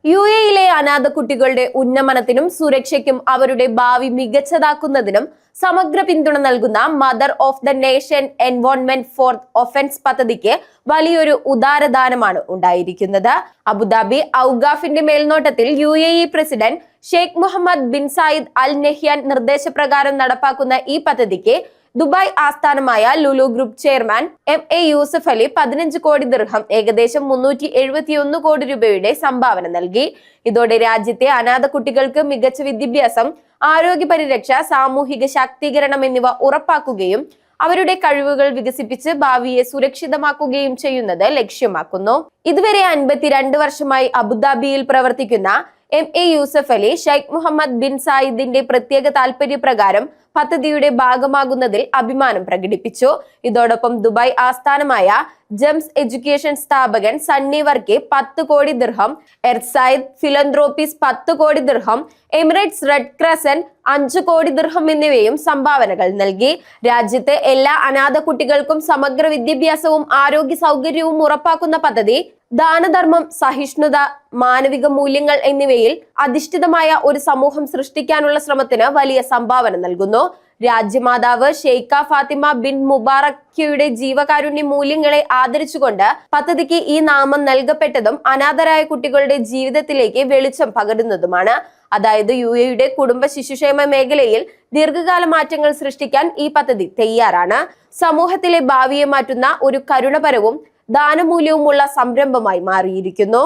UAE-യിലെ അനാഥ കുട്ടികളുടെ ഉന്നമനത്തിനും സുരക്ഷയ്ക്കും അവരുടെ ഭാവി മികച്ചതാക്കുന്നതിനും സമഗ്ര പിന്തുണ നൽകുന്ന മദർ ഓഫ് ദ നേഷൻ എൻവോൺമെന്റ് ഫോർ ഒഫൻസ് പദ്ധതിക്ക് വലിയൊരു ഉദാരദാനമാണ് ഉണ്ടായിരിക്കുന്നത്. അബുദാബി ഔഗാഫിന്റെ മേൽനോട്ടത്തിൽ UAE president Sheikh Mohamed bin Zayed Al Nahyan നിർദ്ദേശപ്രകാരം നടപ്പാക്കുന്ന ഈ പദ്ധതിക്ക് ദുബായ് ആസ്ഥാനമായ Lulu Group chairman MA Yusuff Ali 15 കോടി ദിർഹം ഏകദേശം 371 കോടി രൂപയുടെ സംഭാവന നൽകി. ഇതോടെ രാജ്യത്തെ അനാഥ കുട്ടികൾക്ക് മികച്ച വിദ്യാഭ്യാസം, ആരോഗ്യ പരിരക്ഷ, സാമൂഹിക ശാക്തീകരണം എന്നിവ ഉറപ്പാക്കുകയും അവരുടെ കഴിവുകൾ വികസിപ്പിച്ച് ഭാവിയെ സുരക്ഷിതമാക്കുകയും ചെയ്യുന്നത് ലക്ഷ്യമാക്കുന്നു. ഇതുവരെ 52 വർഷമായി അബുദാബിയിൽ പ്രവർത്തിക്കുന്ന MA Yusuff Ali Sheikh Mohamed bin സായിദിന്റെ പ്രത്യേക താൽപര്യപ്രകാരം പദ്ധതിയുടെ ഭാഗമാകുന്നതിൽ അഭിമാനം പ്രകടിപ്പിച്ചു. ഇതോടൊപ്പം ദുബായ് ആസ്ഥാനമായ ജംസ് എഡ്യൂക്കേഷൻ സ്ഥാപകൻ സണ്ണി വർക്കി 10 കോടി ദിർഹം, എർസൈദ് ഫിലന്ത്രോപ്പീസ് 10 കോടി ദിർഹം, എമിറേറ്റ്സ് റെഡ് ക്രസന്റ് 5 കോടി ദിർഹം എന്നിവയും സംഭാവനകൾ നൽകി. രാജ്യത്തെ എല്ലാ അനാഥ കുട്ടികൾക്കും സമഗ്ര വിദ്യാഭ്യാസവും ആരോഗ്യ സൗകര്യവും ഉറപ്പാക്കുന്ന പദ്ധതി ദാനധർമ്മം, സഹിഷ്ണുത, മാനവിക മൂല്യങ്ങൾ എന്നിവയിൽ അധിഷ്ഠിതമായ ഒരു സമൂഹം സൃഷ്ടിക്കാനുള്ള ശ്രമത്തിന് വലിയ സംഭാവന നൽകുന്നു. രാജ്യമാതാവ് ഷെയ്ഖ ഫാത്തിമ ബിൻ മുബാറക്കയുടെ ജീവകാരുണ്യ മൂല്യങ്ങളെ ആദരിച്ചുകൊണ്ട് പദ്ധതിക്ക് ഈ നാമം നൽകപ്പെട്ടതും അനാഥരായ കുട്ടികളുടെ ജീവിതത്തിലേക്ക് വെളിച്ചം പകരുന്നതുമാണ്. അതായത് UAE-യുടെ കുടുംബ ശിശുക്ഷേമ മേഖലയിൽ ദീർഘകാല മാറ്റങ്ങൾ സൃഷ്ടിക്കാൻ ഈ പദ്ധതി തയ്യാറാണ്. സമൂഹത്തിലെ ഭാവിയെ മാറ്റുന്ന ഒരു കരുണപരവും ദാനമൂല്യവുമുള്ള സംരംഭമായി മാറിയിരിക്കുന്നു.